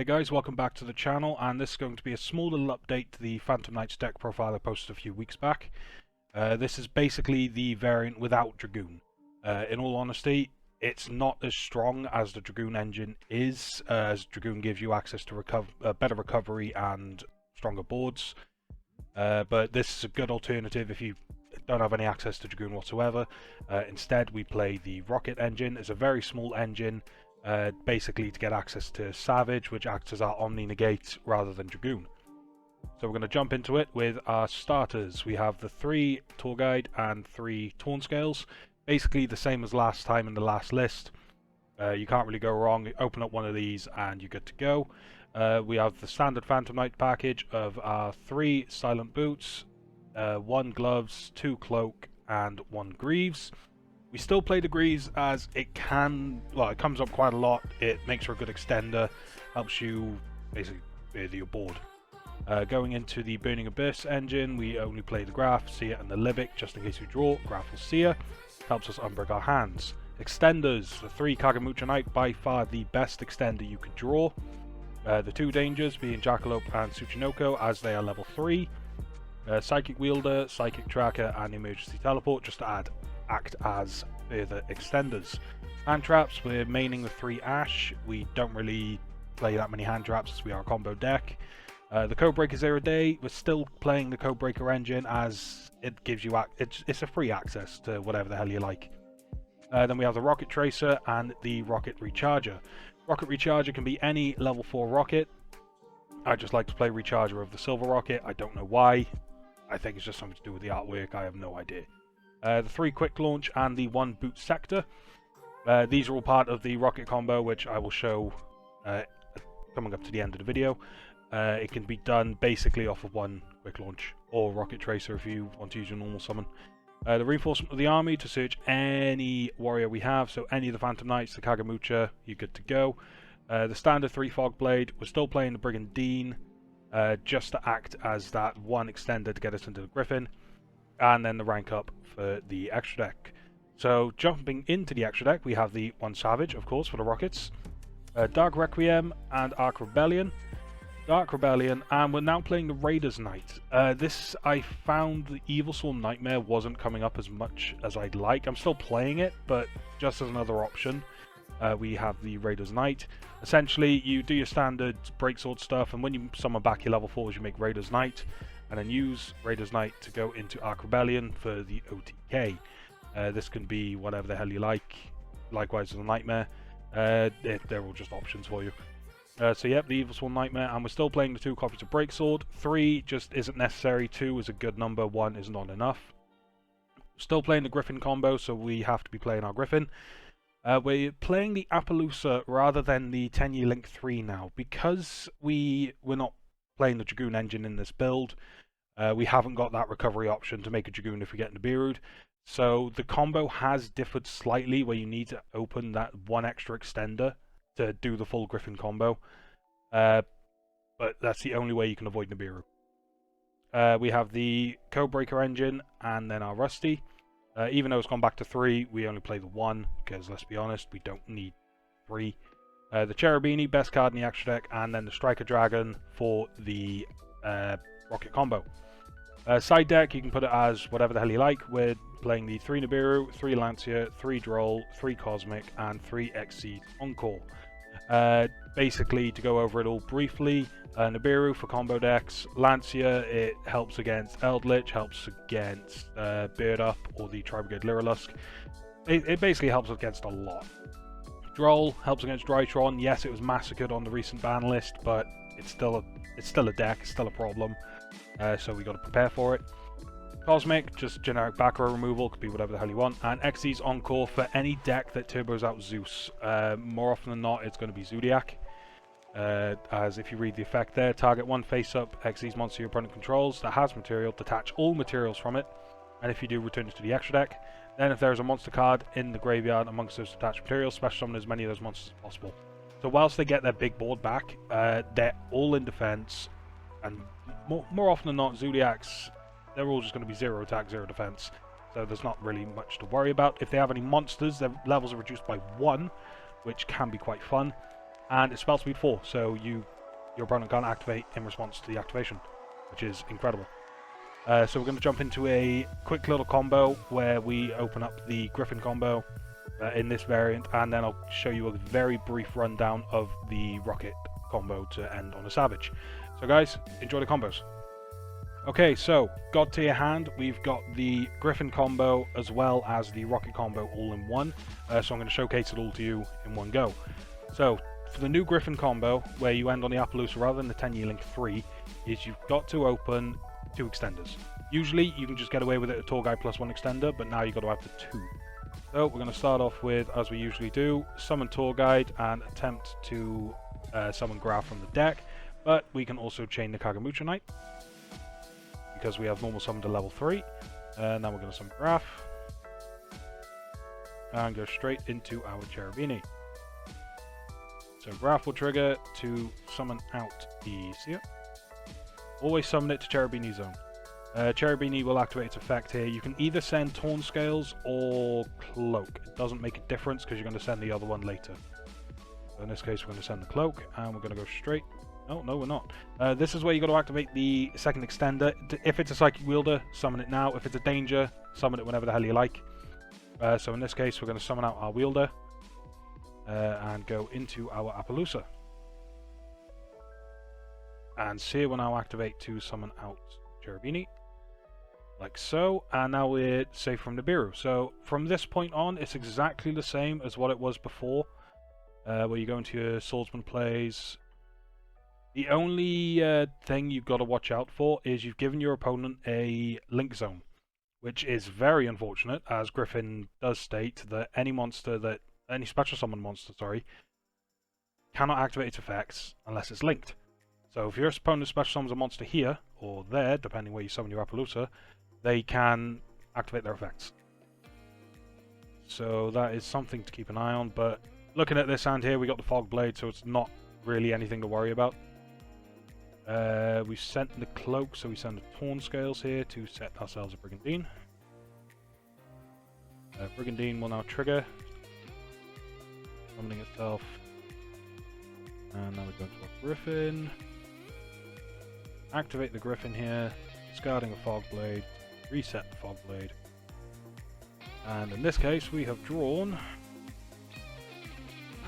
there guys, welcome back to the channel, and this is going to be a small little update to the Phantom Knights deck profile I posted a few weeks back. This is basically the variant without Dragoon. In all honesty, it's not as strong as the Dragoon engine is, as Dragoon gives you access to better recovery and stronger boards. But this is a good alternative if you don't have any access to Dragoon whatsoever. Instead, we play the Rocket engine. It's a very small engine. Basically to get access to Savage, which acts as our Omni Negate rather than Dragoon. So we're going to jump into it with our starters. We have the 3 Tour Guide and 3 Torn Scales. Basically the same as last time in the last list. You can't really go wrong. You open up one of these and you're good to go. We have the standard Phantom Knight package of our 3 Silent Boots, 1 Gloves, 2 Cloak, and 1 Greaves. We still play the Greaves as it comes up quite a lot. It makes for a good extender, helps you basically with your board. Going into the Burning Abyss engine, we only play the Graph, Seer, and the Libic just in case we draw. Graph or Seer helps us unbreak our hands. Extenders, the 3 Kagamucha Knight, by far the best extender you could draw. The 2 Dangers being Jackalope and Tsuchinoko as they are level 3. Psychic Wielder, Psychic Tracker, and Emergency Teleport just to act as further extenders. Hand traps, we're maining the 3 Ash. We don't really play that many hand traps as we are a combo deck. The Codebreaker Zero Day, we're still playing the Codebreaker engine as it gives you it's a free access to whatever the hell you like. Then we have the Rocket Tracer and the Rocket Recharger. Rocket Recharger can be any level 4 rocket. I just like to play Recharger of the Silver Rocket. I don't know why. I think it's just something to do with the artwork. I have no idea. The 3 Quick Launch and the 1 Boot Sector. These are all part of the Rocket combo, which I will show coming up to the end of the video. It can be done basically off of 1 Quick Launch or Rocket Tracer if you want to use your normal summon. The Reinforcement of the Army to search any warrior we have, so any of the Phantom Knights, the Kagamucha, you're good to go. The standard 3 Fog Blade, we're still playing the Brigandine just to act as that 1 extender to get us into the Griffin. And then the rank up for the extra deck. So jumping into the extra deck, we have the 1 Savage, of course, for the Rockets, Dark Requiem and Arc Rebellion. Dark Rebellion, and we're now playing the Raiders Knight. This, I found the Evil Swarm Nightmare wasn't coming up as much as I'd like. I'm still playing it, but just as another option, we have the Raiders Knight. Essentially, you do your standard breaksword stuff, and when you summon back your level 4s, you make Raiders Knight. And then use Raiders Knight to go into Arc Rebellion for the OTK. This can be whatever the hell you like. Likewise with the Nightmare. They're all just options for you. So yep, the Evil Swarm Nightmare, and we're still playing the 2 copies of Breaksword. 3 just isn't necessary, 2 is a good number, 1 is not enough. Still playing the Griffin combo, so we have to be playing our Griffin. We're playing the Appaloosa rather than the 10-year Link 3 now, because we're not playing the Dragoon engine in this build. We haven't got that recovery option to make a Dragoon if we get Nibiru'd. So the combo has differed slightly where you need to open that 1 extra extender to do the full Griffin combo. But that's the only way you can avoid Nibiru. We have the Codebreaker engine and then our Rusty. Even though it's gone back to 3, we only play the 1 because, let's be honest, we don't need 3. The Cherubini, best card in the extra deck, and then the Striker Dragon for the Rocket combo. Side deck, you can put it as whatever the hell you like. We're playing the 3 Nibiru, 3 Lancia, 3 Droll, 3 Cosmic, and 3 Xyz Encore. Basically, to go over it all briefly, Nibiru for combo decks. Lancia, it helps against Eldritch, helps against Bird Up or the Tri-Brigade Lyrilusk. It basically helps against a lot. Droll helps against Drytron. Yes, it was massacred on the recent ban list, but it's still a deck, it's still a problem. So we got to prepare for it. Cosmic, just generic back row removal, could be whatever the hell you want. And Xyz Encore for any deck that turbos out Zeus. More often than not, it's going to be Zodiac. As if you read the effect there, target 1 face-up Xyz monster your opponent controls that has material, detach all materials from it. And if you do, return it to the extra deck. Then if there is a monster card in the graveyard amongst those detached materials, special summon as many of those monsters as possible. So whilst they get their big board back, they're all in defense, and more often than not, Zodiacs, they're all just going to be 0 attack, 0 defense. So there's not really much to worry about. If they have any monsters, their levels are reduced by 1, which can be quite fun. and it's spell speed 4, so your opponent can't activate in response to the activation, which is incredible. So we're going to jump into a quick little combo where we open up the Griffin combo in this variant, and then I'll show you a very brief rundown of the Rocket combo to end on a Savage. So guys, enjoy the combos. Okay, so God tier hand, we've got the Griffin combo as well as the Rocket combo all in one, so I'm going to showcase it all to you in one go. So for the new Griffin combo, where you end on the Appaloosa rather than the 10-year link 3, is you've got to open 2 extenders. Usually you can just get away with it a tour guide plus 1 extender, but now you've got to have the 2. So we're going to start off with, as we usually do, summon tour guide and attempt to summon Graf from the deck, but we can also chain the Kagamucha Knight, because we have normal summon to level 3. And now we're going to summon Graf and go straight into our Cherubini. So Graf will trigger to summon out the Seer. Always summon it to Cherubini zone. Cherubini will activate its effect here. You can either send Torn Scales or Cloak. It doesn't make a difference because you're going to send the other one later. So in this case, we're going to send the Cloak, and we're going to go straight. Oh, no, we're not. This is where you got to activate the second extender. If it's a Psychic Wielder, summon it now. If it's a Danger, summon it whenever the hell you like. So in this case, we're going to summon out our Wielder and go into our Appaloosa. And Seer will now activate to summon out Cherubini, like so. And now we're safe from Nibiru. So from this point on, it's exactly the same as what it was before, where you go into your Swordsman plays. The only thing you've got to watch out for is you've given your opponent a link zone, which is very unfortunate, as Griffin does state that any special summon monster, cannot activate its effects unless it's linked. So if your opponent special summons a monster here, or there, depending where you summon your Appaloosa, they can activate their effects. So that is something to keep an eye on, but looking at this hand here, we got the Fog Blade, so it's not really anything to worry about. We've sent the Cloak, so we send the Torn Scales here to set ourselves a Brigandine. Brigandine will now trigger, summoning itself. And now we go to our Griffin. Activate the Griffin here, discarding a Fog Blade, reset the Fog Blade. And in this case, we have drawn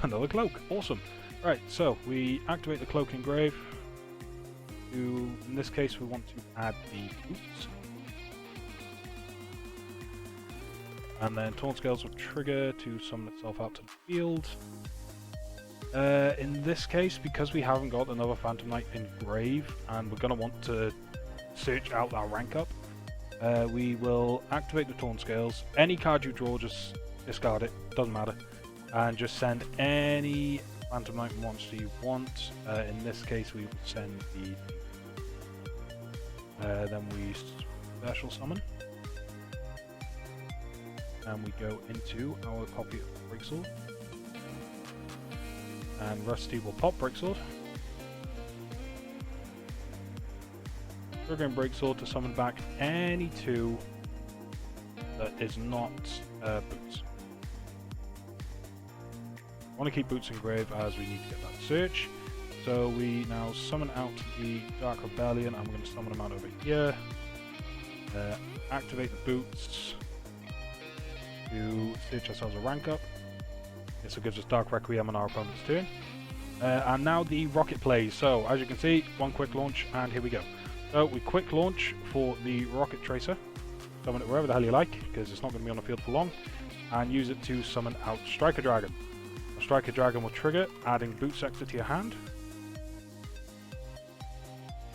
another Cloak. Awesome. Right, so we activate the Cloak Engrave. In this case, we want to add the boots. And then Torn Scales will trigger to summon itself out to the field. In this case, because we haven't got another Phantom Knight Engrave, and we're going to want to search out our rank up, we will activate the Torn Scales. Any card you draw, just discard it, doesn't matter. And just send any Phantom Knight monster you want. In this case, we will send the... then we special summon. And we go into our copy of Breaksword. And Rusty will pop Breaksword. Triggering Breaksword to summon back any 2 that is not Boots. I want to keep Boots Engrave as we need to get that search. So we now summon out the Dark Rebellion, and we're going to summon them out over here. Activate the Boots to search ourselves a rank up. This gives us Dark Requiem on our opponent's turn. And now the Rocket plays. So as you can see, one quick launch, and here we go. So we quick launch for the Rocket Tracer. Summon it wherever the hell you like, because it's not going to be on the field for long. And use it to summon out Striker Dragon. A Striker Dragon will trigger, adding Boot Sector to your hand.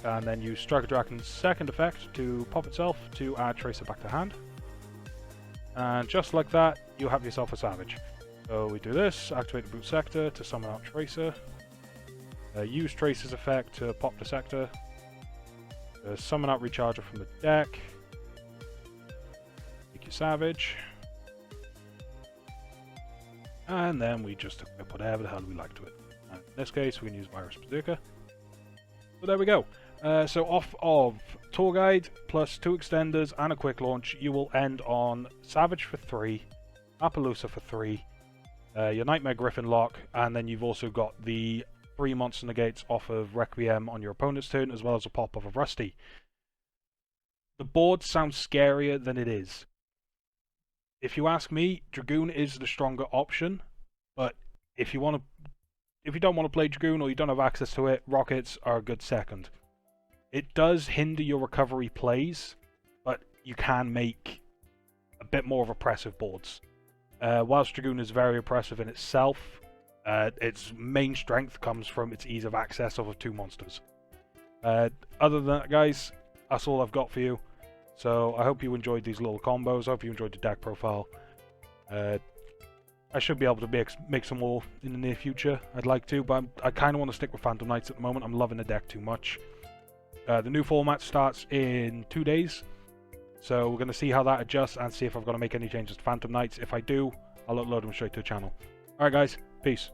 And then use Striker Dragon's second effect to pop itself to add Tracer back to hand. And just like that, you have yourself a Savage. So we do this, activate the Boot Sector to summon out Tracer. Use Tracer's effect to pop the Sector. Summon out Recharger from the deck. Make your Savage. And then we just equip whatever the hell we like to it. And in this case, we can use Virus Berserker. So there we go. So off of Tour Guide, plus 2 extenders and a quick launch, you will end on Savage for 3, Appaloosa for 3, your Nightmare Griffin lock, and then you've also got the 3 monster negates off of Requiem on your opponent's turn, as well as a pop off of Rusty. The board sounds scarier than it is. If you ask me, Dragoon is the stronger option, but if you don't want to play Dragoon or you don't have access to it, Rockets are a good second. It does hinder your recovery plays, but you can make a bit more of oppressive boards. Whilst Dragoon is very oppressive in itself, its main strength comes from its ease of access of 2 monsters. Other than that, guys, that's all I've got for you. So I hope you enjoyed these little combos. I hope you enjoyed the deck profile. I should be able to make some more in the near future. I'd like to, but I kind of want to stick with Phantom Knights at the moment. I'm loving the deck too much. The new format starts in 2 days. So we're going to see how that adjusts and see if I've got to make any changes to Phantom Knights. If I do, I'll upload them straight to the channel. Alright guys, peace.